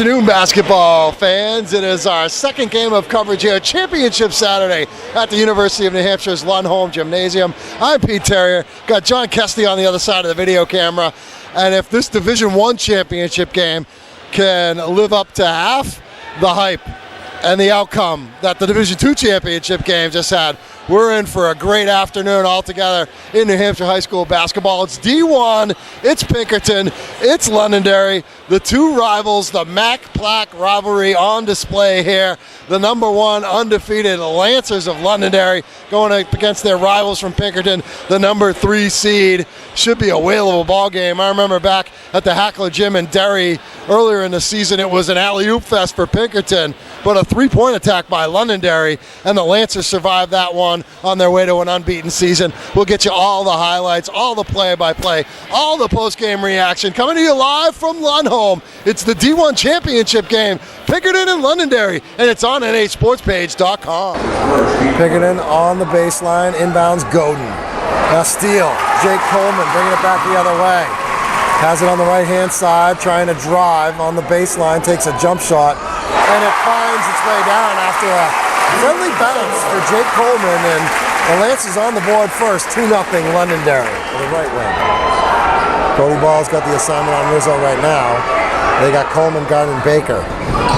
afternoon, basketball fans. It is our second game of coverage here, Championship Saturday at the University of New Hampshire's Lundholm Gymnasium. I'm Pete Terrier. Got John Kesty on the other side of the video camera. And if this Division I championship game can live up to half the hype and the outcome that the Division II championship game just had, we're in for a great afternoon altogether in New Hampshire high school basketball. It's D1, it's Pinkerton, it's Londonderry. The two rivals, the Mac-Plaque rivalry on display here. The number one undefeated Lancers of Londonderry going up against their rivals from Pinkerton, the number 3 seed. Should be a whale of a ball game. I remember back at the Hackler Gym in Derry earlier in the season, it was an alley-oop fest for Pinkerton, but a 3-point attack by Londonderry, and the Lancers survived that one on their way to an unbeaten season. We'll get you all the highlights, all the play-by-play, all the post-game reaction coming to you live from Lundholm. It's the D1 championship game, Pinkerton and Londonderry, and it's on nhsportspage.com. Pinkerton on the baseline, inbounds Godin. Now steal, Jake Coleman bringing it back the other way. Has it on the right-hand side, trying to drive on the baseline, takes a jump shot, and it finds its way down after a friendly bounce for Jake Coleman, and the Lancers on the board first, 2-0 Londonderry for the right wing. Cody Ball's got the assignment on Rizzo right now. They got Coleman guarding Baker.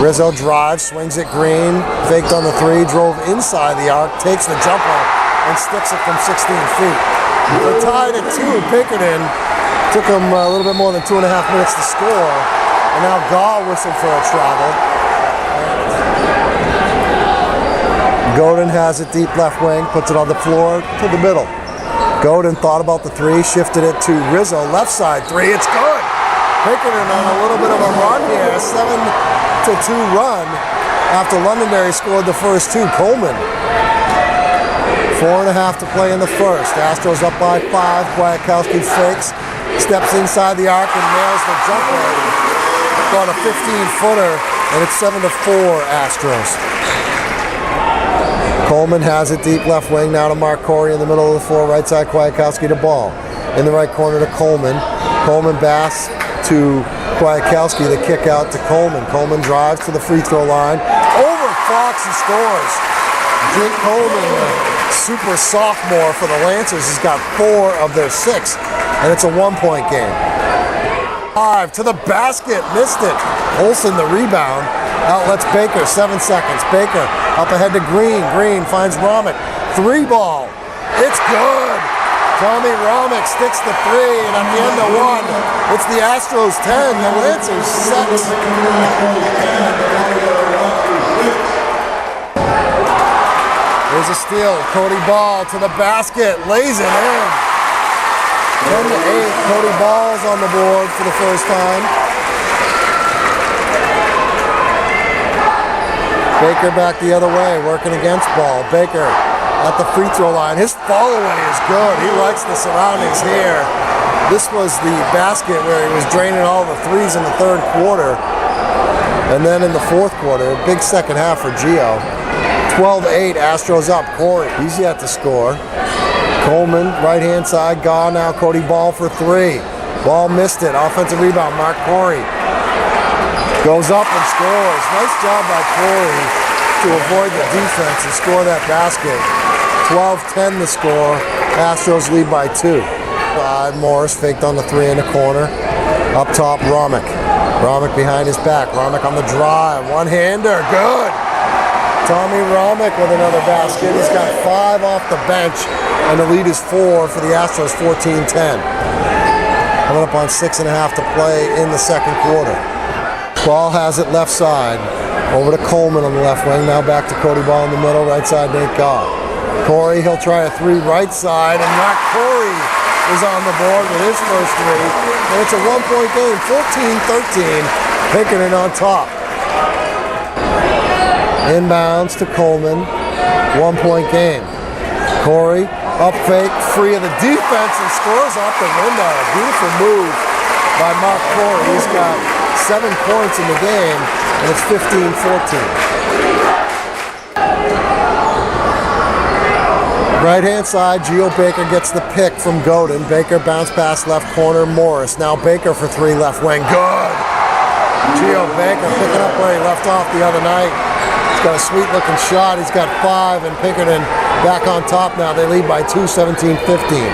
Rizzo drives, swings it green, faked on the 3, drove inside the arc, takes the jumper, and sticks it from 16 feet. They're tied at 2 in Pinkerton. Took them a little bit more than 2.5 minutes to score. And now Gaw whistled for a travel. Godin has it deep left wing, puts it on the floor to the middle. Godin thought about the 3, shifted it to Rizzo, left side 3, it's good! Pinkerton on a little bit of a run here, 7-2 run after Londonderry scored the first 2. Coleman. 4.5 to play in the first. Astros up by 5. Kwiatkowski fakes, steps inside the arc and nails the jumper. Got a 15-footer, and it's 7-4 Astros. Coleman has it deep left wing now to Mark Corey in the middle of the floor, right side Kwiatkowski to Ball. In the right corner to Coleman. Coleman pass to Kwiatkowski, the kick out to Coleman. Coleman drives to the free throw line. Over Fox and scores. Jake Coleman, super sophomore for the Lancers, has got 4 of their 6, and it's a 1-point game. 5 to the basket, missed it. Olsen the rebound, outlets Baker, 7 seconds. Baker up ahead to Green. Green finds Romick, 3 ball. It's good. Tommy Romick sticks the 3, and at the end of 1, it's the Astros 10, the Lancers 6. There's a steal. Cody Ball to the basket, lays it in. 10-8. Cody Ball's on the board for the first time. Baker back the other way, working against Ball. Baker at the free throw line. His fall away is good. He likes the surroundings here. This was the basket where he was draining all the 3s in the third quarter. And then in the fourth quarter, big second half for Gio. 12-8, Astros up. Corey, he's yet to score. Coleman, right-hand side, gone now. Cody Ball for 3. Ball missed it. Offensive rebound, Mark Corey. Goes up and scores. Nice job by Corey to avoid the defense and score that basket. 12-10 the score. Astros lead by 2. Morris faked on the 3 in the corner. Up top, Romick. Romick behind his back. Romick on the drive. One-hander. Good. Tommy Romick with another basket. He's got 5 off the bench, and the lead is 4 for the Astros, 14-10. Coming up on 6.5 to play in the second quarter. Ball has it left side. Over to Coleman on the left wing. Now back to Cody Ball in the middle. Right side, Nate Gaw. Corey, he'll try a 3 right side, and Mark Corey is on the board with his first 3. And it's a 1-point game, 14-13. Pinkerton on top. Inbounds to Coleman, 1-point game. Corey, up fake, free of the defense, and scores off the window. Beautiful move by Mark Corey. He's got 7 points in the game, and it's 15-14. Right-hand side, Gio Baker gets the pick from Godin. Baker bounce pass left corner, Morris. Now Baker for 3 left wing. Good! Geo Baker picking up where he left off the other night. He's got a sweet looking shot. He's got 5, and Pinkerton back on top now. They lead by 2, 17-15.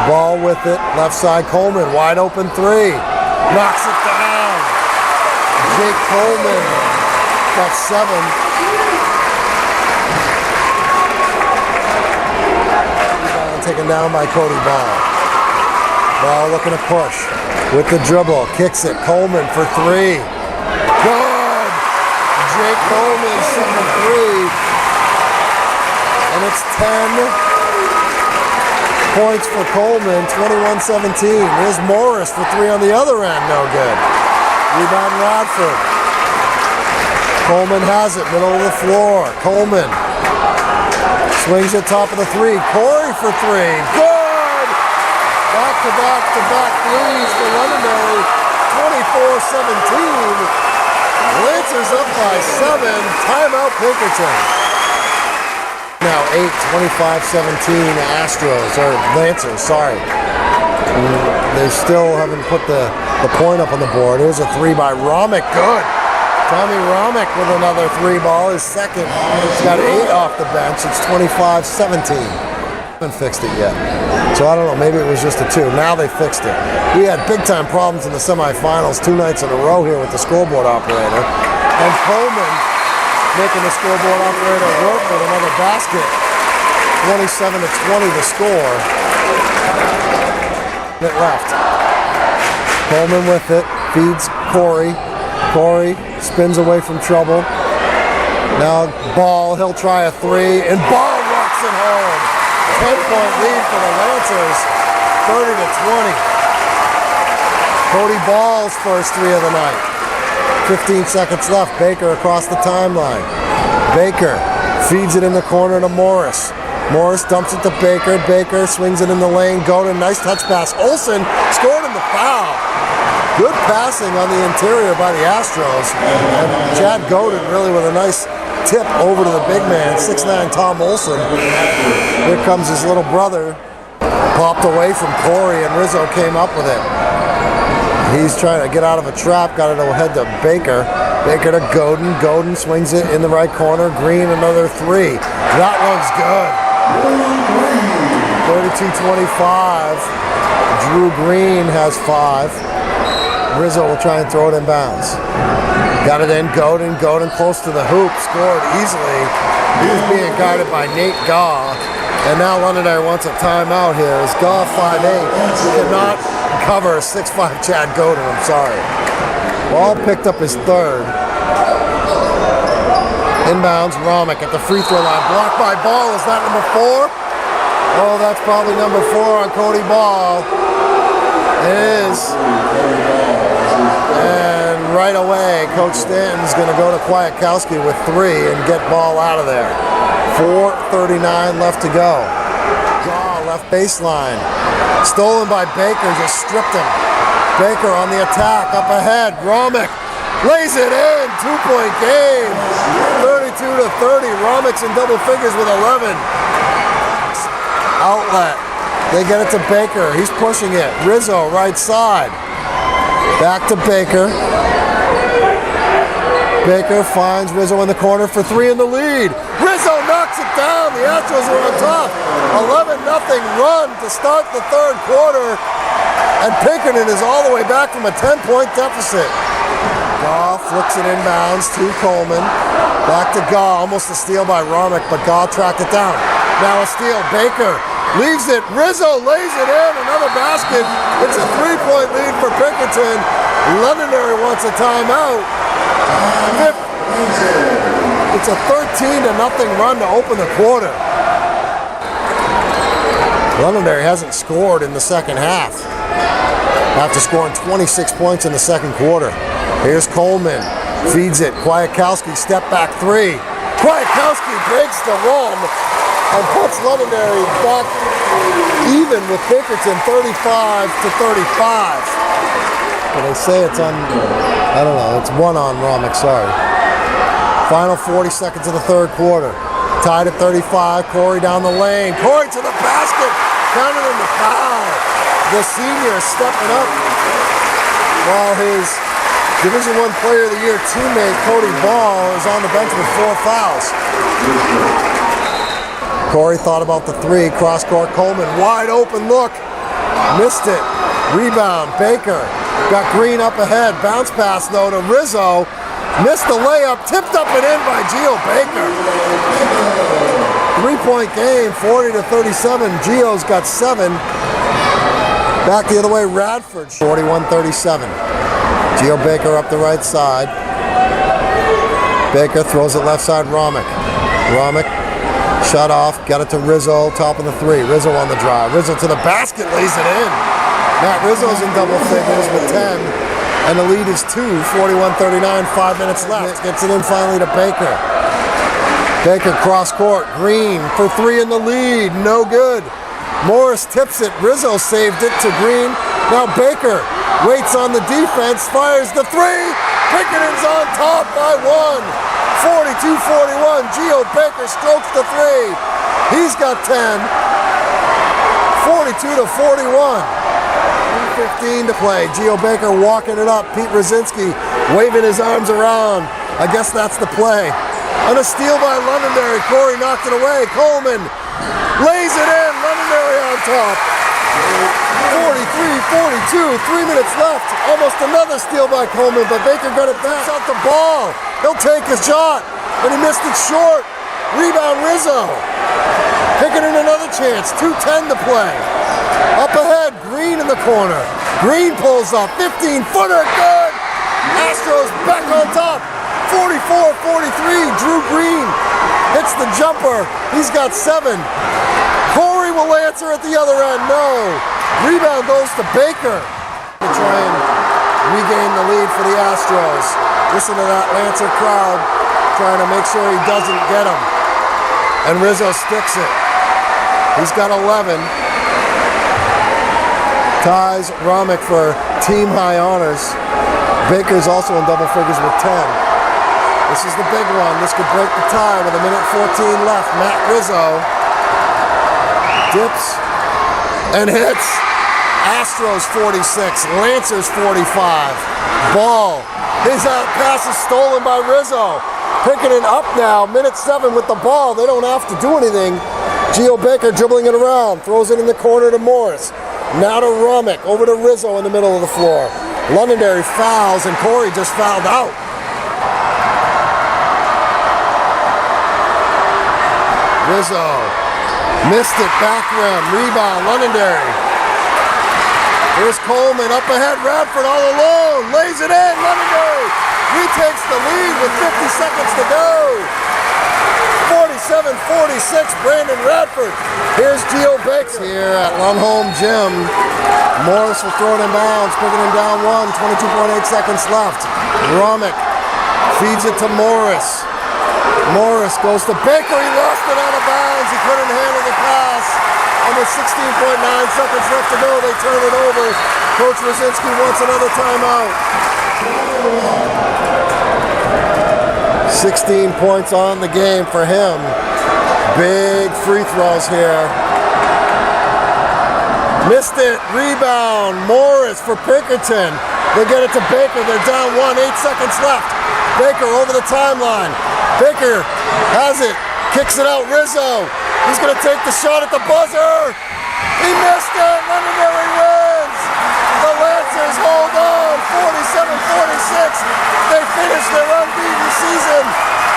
Ball with it, left side Coleman, wide open 3. Knocks it down. Jake Coleman got 7. Taken down by Cody Ball. Ball looking to push with the dribble. Kicks it. Coleman for 3. Good! Jake Coleman shooting a 3. And it's 10 points for Coleman, 21-17. Here's Morris for 3 on the other end. No good. Rebound Radford. Coleman has it. Middle of the floor. Coleman swings it top of the 3. Corey for 3. Good! Back-to-back-to-back threes for Londonderry. 24-17. Lancers up by 7. Timeout Pinkerton. Now 8, 25-17 Astros, or Lancers, sorry. They still haven't put the point up on the board. Here's a 3 by Romick. Good! Tommy Romick with another 3 ball, his second. He's got 8 off the bench. It's 25-17. Haven't fixed it yet. So I don't know, maybe it was just a 2. Now they fixed it. We had big time problems in the semifinals 2 nights in a row here with the scoreboard operator. And Coleman making the scoreboard operator work with another basket. 27-20 to score. It left. Coleman with it, feeds Corey. Corey spins away from trouble. Now Ball, he'll try a 3, and Ball rocks it home. 10-point lead for the Lancers, 30-20. Cody Ball's first 3 of the night. 15 seconds left. Baker across the timeline. Baker feeds it in the corner to Morris. Morris dumps it to Baker. Baker swings it in the lane. Godin, nice touch pass. Olsen scored in the foul. Good passing on the interior by the Astros. And Chad Godin really with a nice tip over to the big man, 6'9" Tom Olsen. Here comes his little brother. Popped away from Corey, and Rizzo came up with it. He's trying to get out of a trap, got it ahead to Baker. Baker to Godin. Godin swings it in the right corner. Green, another 3. That one's good. 32-25. Drew Green has 5. Rizzo will try and throw it in bounds. Got it in. Godin. Godin close to the hoop. Scored easily. He was being guarded by Nate Gaw. And now Londonderry wants a timeout here. As Gaw 5'8". Cannot cover 6'5" Chad Godin. I'm sorry. Ball picked up his 3rd. Inbounds. Romick at the free throw line. Blocked by Ball. Is that number 4? Oh, that's probably number 4 on Cody Ball. It is. And right away, Coach Stanton's going to go to Kwiatkowski with 3 and get Ball out of there. 4:39 left to go. Gaw left baseline. Stolen by Baker, just stripped him. Baker on the attack, up ahead. Romick lays it in. 2-point game. 32-30. Romick's in double figures with 11. Outlet. They get it to Baker. He's pushing it. Rizzo, right side. Back to Baker. Baker finds Rizzo in the corner for 3 in the lead. Rizzo knocks it down. The Astros are on top. 11-0 run to start the 3rd quarter. And Pinkerton is all the way back from a 10-point deficit. Gaw flicks it inbounds to Coleman. Back to Gaw. Almost a steal by Romick, but Gaw tracked it down. Now a steal. Baker leaves it. Rizzo lays it in. Another basket. It's a 3-point lead for Pinkerton. Londonderry wants a timeout. It's a 13-0 run to open the quarter. Londonderry hasn't scored in the second half after scoring 26 points in the second quarter. Here's Coleman. Feeds it. Kwiatkowski step back 3. Kwiatkowski breaks the run and puts Londonderry back even with Pinkerton, 35-35. But they say it's on, I don't know, it's 1 on Romick, sorry. Final 40 seconds of the 3rd quarter. Tied at 35, Corey down the lane. Corey to the basket, counted in the foul. The senior stepping up while his Division I Player of the Year teammate Cody Ball is on the bench with 4 fouls. Corey thought about the 3, cross-court Coleman, wide open look, missed it. Rebound, Baker, got Green up ahead, bounce pass though to Rizzo, missed the layup, tipped up and in by Geo Baker. 3-point game, 40-37, Geo's got 7. Back the other way, Radford, 41-37. Geo Baker up the right side. Baker throws it left side, Romick. Romick, shut off, got it to Rizzo, top of the 3. Rizzo on the drive. Rizzo to the basket, lays it in. Matt Rizzo's in double figures with 10. And the lead is 2, 41-39, 5 minutes left. Gets it in finally to Baker. Baker cross court, Green for 3 in the lead, no good. Morris tips it, Rizzo saved it to Green. Now Baker waits on the defense, fires the 3. Pinkerton's on top by 1. 42-41, Geo Baker strokes the 3. He's got 10. 42-41. 3:15 to play. Geo Baker walking it up. Pete Rosinski waving his arms around. I guess that's the play. On a steal by Londonderry. Corey knocked it away. Coleman lays it in. Londonderry on top. 43-42. 3 minutes left. Almost another steal by Coleman, but Baker got it back. Out the ball. He'll take his shot, but he missed it short. Rebound Rizzo. Pinkerton another chance. 2:10 to play. Up ahead, Green in the corner. Green pulls up, 15-footer, good! Astros back on top, 44-43. Drew Green hits the jumper. He's got 7. Corey will answer at the other end, no. Rebound goes to Baker. To try and regain the lead for the Astros. Listen to that Lancer crowd trying to make sure he doesn't get him. And Rizzo sticks it. He's got 11. Ties Romick for team high honors. Baker's also in double figures with 10. This is the big one. This could break the tie with 1:14 left. Matt Rizzo dips and hits. Astros 46, Lancers 45. Ball. His pass is stolen by Rizzo. Pinkerton up now, 1:07 with the ball. They don't have to do anything. Geo Baker dribbling it around, throws it in the corner to Morris. Now to Romick, over to Rizzo in the middle of the floor. Londonderry fouls, and Corey just fouled out. Rizzo missed it, back rim, rebound, Londonderry. Here's Coleman up ahead, Radford all alone, lays it in, Londonderry retakes the lead with 50 seconds to go. 47-46, Brandon Radford. Here's Geo Baker here at Lundholm Gym. Morris will throw it in bounds, picking him down 1, 22.8 seconds left. Romick feeds it to Morris. Morris goes to Baker, he lost it out of bounds, he couldn't handle the pass. Almost 16.9 seconds left to go, they turn it over. Coach Rosinski wants another timeout. 16 points on the game for him. Big free throws here. Missed it, rebound, Morris for Pinkerton. They get it to Baker, they're down 1, 8 seconds left. Baker over the timeline. Baker has it, kicks it out, Rizzo. He's gonna take the shot at the buzzer. He missed it, Londonderry wins. The Lancers hold on, 47-46. They finish their unbeaten season,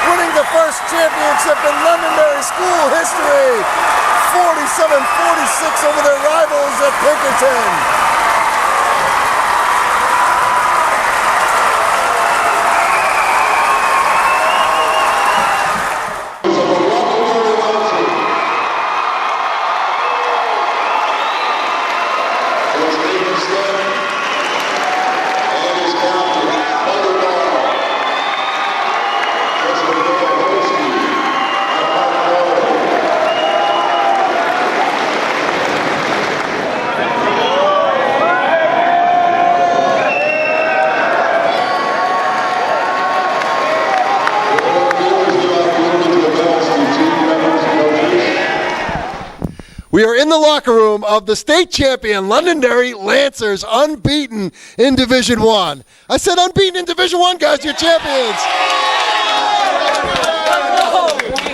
winning the first championship in Londonderry school history. 47-46 over their rivals at Pinkerton. We are in the locker room of the state champion Londonderry Lancers, unbeaten in Division One. I said unbeaten in Division One, guys. You're champions.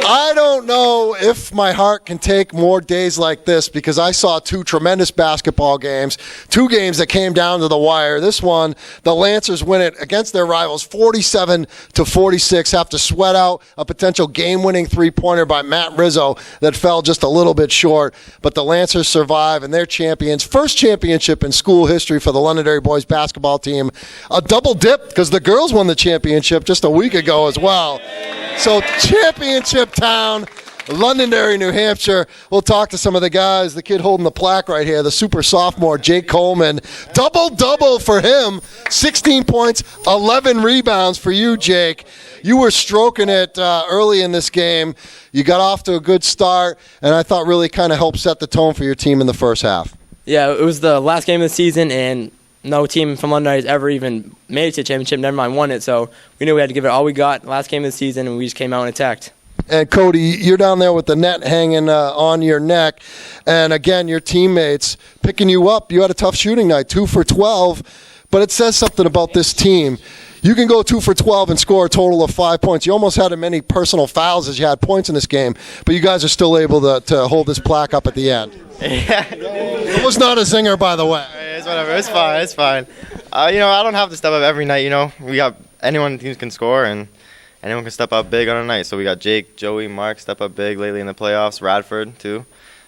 I don't know if my heart can take more days like this because I saw two tremendous basketball games, two games that came down to the wire. This one, the Lancers win it against their rivals 47-46, have to sweat out a potential game-winning three-pointer by Matt Rizzo that fell just a little bit short. But the Lancers survive, and they're champions. First championship in school history for the Londonderry boys basketball team. A double dip because the girls won the championship just a week ago as well. So championship town, Londonderry, New Hampshire. We'll talk to some of the guys. The kid holding the plaque right here, the super sophomore, Jake Coleman. Double-double for him. 16 points, 11 rebounds for you, Jake. You were stroking it early in this game. You got off to a good start, and I thought really kind of helped set the tone for your team in the first half. Yeah, it was the last game of the season, and no team from Londonderry has ever even made it to the championship, never mind won it. So we knew we had to give it all we got last game of the season, and we just came out and attacked. And Cody, you're down there with the net hanging on your neck. And again, your teammates picking you up. You had a tough shooting night, 2 for 12. But it says something about this team. You can go 2 for 12 and score a total of 5 points. You almost had as many personal fouls as you had points in this game. But you guys are still able to hold this plaque up at the end. Yeah. It was not a zinger, by the way. It's whatever. It's fine. It's fine. I don't have to step up every night. We got anyone in the team can score, and anyone can step up big on a night. So we got Jake, Joey, Mark step up big lately in the playoffs. Radford too.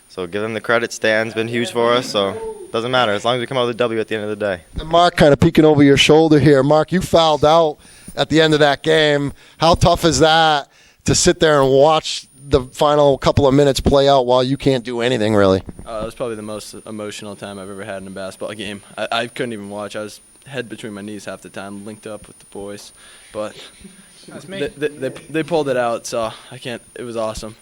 So give them the credit. Stan's been huge for us. So it doesn't matter as long as we come out with a W at the end of the day. And Mark, kind of peeking over your shoulder here. Mark, you fouled out at the end of that game. How tough is that to sit there and watch the final couple of minutes play out while you can't do anything really? It was probably the most emotional time I've ever had in a basketball game. I couldn't even watch. I was head between my knees half the time, linked up with the boys. But they pulled it out, so I can't. It was awesome.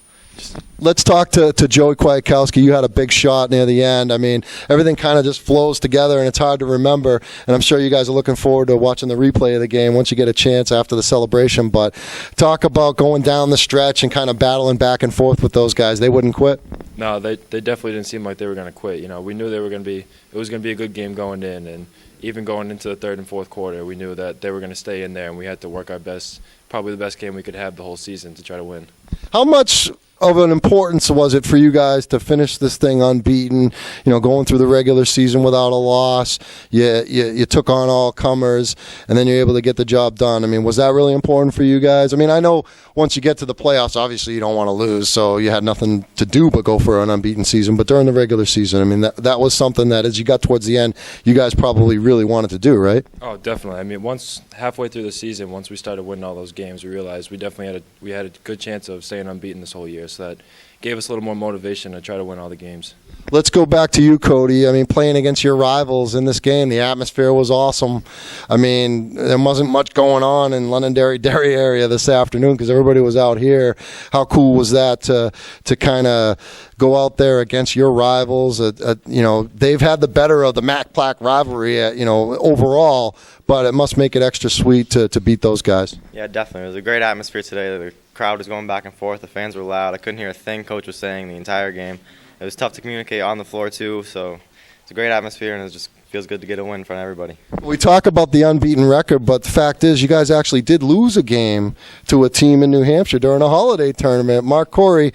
Let's talk to Joey Kwiatkowski. You had a big shot near the end. I mean, everything kind of just flows together, and it's hard to remember. And I'm sure you guys are looking forward to watching the replay of the game once you get a chance after the celebration. But talk about going down the stretch and kind of battling back and forth with those guys. They wouldn't quit? No, they definitely didn't seem like they were going to quit. We knew they were going to be. It was going to be a good game going in, and even going into the third and fourth quarter, we knew that they were going to stay in there, and we had to work our best, probably the best game we could have the whole season to try to win. How much of an importance was it for you guys to finish this thing unbeaten, going through the regular season without a loss? You took on all comers, and then you're able to get the job done. I mean, was that really important for you guys? I mean, I know once you get to the playoffs, obviously you don't want to lose, so you had nothing to do but go for an unbeaten season. But during the regular season, I mean, that was something that as you got towards the end, you guys probably really wanted to do, right? Oh, definitely. I mean, once halfway through the season, once we started winning all those games, we realized we definitely had a good chance of staying unbeaten this whole year. So that gave us a little more motivation to try to win all the games. Let's go back to you, Cody. I mean, playing against your rivals in this game, the atmosphere was awesome. I mean, there wasn't much going on in Londonderry area this afternoon because everybody was out here. How cool was that to kind of go out there against your rivals? They've had the better of the Mac-Plaque rivalry, overall, but it must make it extra sweet to beat those guys. Yeah, definitely. It was a great atmosphere today. The crowd was going back and forth. The fans were loud. I couldn't hear a thing Coach was saying the entire game. It was tough to communicate on the floor, too. So it's a great atmosphere, and it just feels good to get a win in front of everybody. We talk about the unbeaten record, but the fact is you guys actually did lose a game to a team in New Hampshire during a holiday tournament. Mark Corey,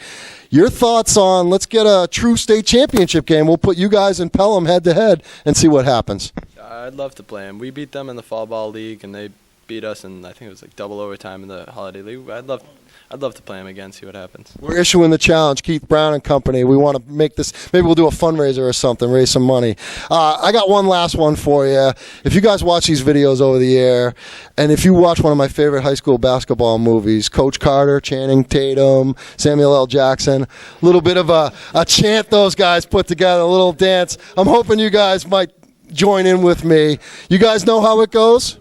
your thoughts on let's get a true state championship game. We'll put you guys in Pelham head-to-head and see what happens. I'd love to play them. We beat them in the fall ball league, and they beat us in, I think it was like double overtime in the holiday league. I'd love to play them again, see what happens. We're issuing the challenge, Keith Brown and company. We want to make this, maybe we'll do a fundraiser or something, raise some money. I got one last one for you. If you guys watch these videos over the air, and if you watch one of my favorite high school basketball movies, Coach Carter, Channing Tatum, Samuel L. Jackson, a little bit of a chant those guys put together, a little dance. I'm hoping you guys might join in with me. You guys know how it goes?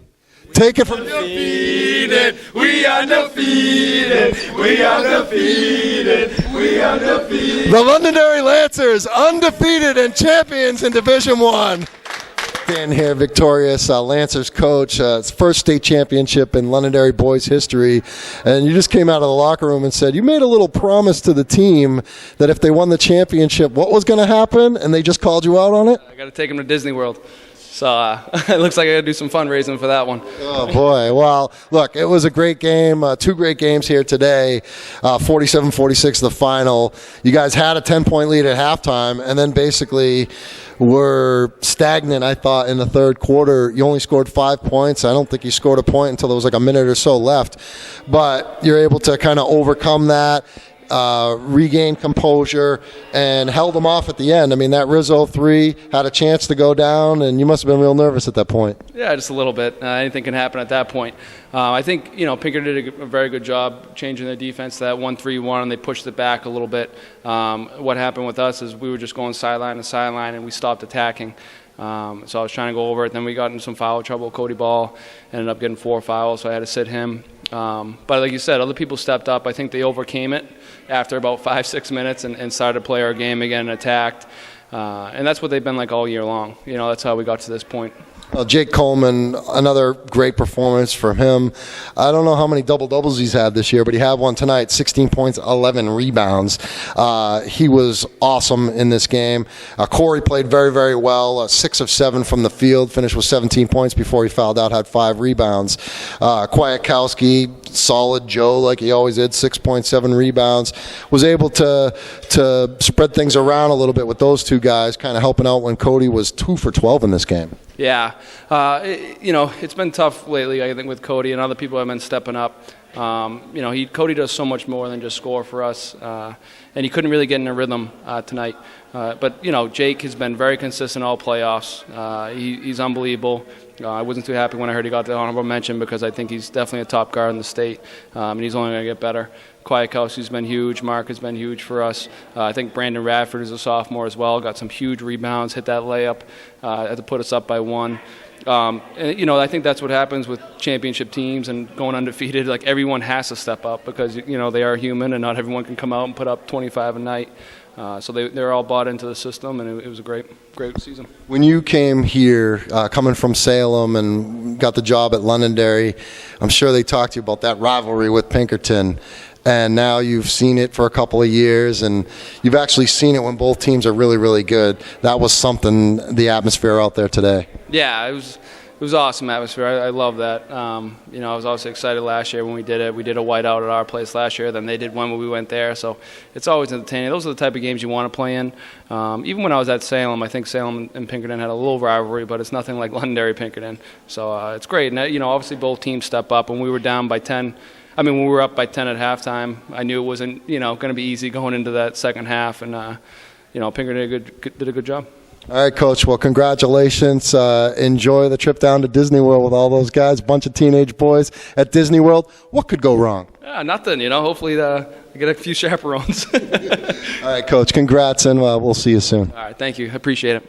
Take it from undefeated, we undefeated, we undefeated, we undefeated. The Londonderry Lancers, undefeated and champions in Division One. Standing here victorious, Lancers coach, it's first state championship in Londonderry boys history, and you just came out of the locker room and said you made a little promise to the team that if they won the championship, what was going to happen, and they just called you out on it? I got to take them to Disney World. So it looks like I got to do some fundraising for that one. Oh, boy. Well, look, it was a great game. 2 great games here today. 47-46 the final. You guys had a 10-point lead at halftime, and then basically were stagnant, I thought, in the third quarter. You only scored 5 points. I don't think you scored a point until there was like a minute or so left. But you're able to kind of overcome that. Regained composure and held them off at the end. I mean, that Rizzo 3 had a chance to go down, and you must have been real nervous at that point. Yeah, just a little bit. Anything can happen at that point. I think, Pinkerton did a very good job changing their defense to that 1-3-1, and they pushed it back a little bit. What happened with us is we were just going sideline to sideline, and we stopped attacking. So I was trying to go over it. Then we got into some foul trouble. Cody Ball ended up getting 4 fouls, so I had to sit him. But like you said, other people stepped up. I think they overcame it after about 5-6 minutes and started to play our game again and attacked. And that's what they've been like all year long. That's how we got to this point. Well, Jake Coleman, another great performance from him. I don't know how many double-doubles he's had this year, but he had one tonight, 16 points, 11 rebounds. He was awesome in this game. Corey played very, very well, 6 of 7 from the field, finished with 17 points before he fouled out, had 5 rebounds. Kwiatkowski, solid Joe like he always did, 6.7 rebounds. Was able to spread things around a little bit with those 2 guys, kind of helping out when Cody was 2 for 12 in this game. Yeah. It's been tough lately, I think, with Cody, and other people have been stepping up. Cody does so much more than just score for us, and he couldn't really get in a rhythm tonight. But Jake has been very consistent all playoffs. He's unbelievable. I wasn't too happy when I heard he got the honorable mention because I think he's definitely a top guard in the state, and he's only going to get better. Kwiatkowski's been huge. Mark has been huge for us. I think Brandon Radford is a sophomore as well. Got some huge rebounds, hit that layup, had to put us up by 1. I think that's what happens with championship teams and going undefeated. Like, everyone has to step up because, they are human and not everyone can come out and put up 25 a night. So they're all bought into the system, and it was a great season. When you came here, coming from Salem and got the job at Londonderry, I'm sure they talked to you about that rivalry with Pinkerton. And now you've seen it for a couple of years, and you've actually seen it when both teams are really, really good. That was something, the atmosphere out there today. Yeah, it was awesome atmosphere. I love that. I was also excited last year when we did it. We did a whiteout at our place last year. Then they did one when we went there. So it's always entertaining. Those are the type of games you want to play in. Even when I was at Salem, I think Salem and Pinkerton had a little rivalry, but it's nothing like Londonderry Pinkerton. So it's great. And obviously both teams step up. When we were down by 10. When we were up by 10 at halftime, I knew it wasn't, going to be easy going into that second half, and Pinkerton did a good job. All right, Coach. Well, congratulations. Enjoy the trip down to Disney World with all those guys, bunch of teenage boys at Disney World. What could go wrong? Nothing. Hopefully get a few chaperones. All right, Coach. Congrats, and we'll see you soon. All right. Thank you. I appreciate it.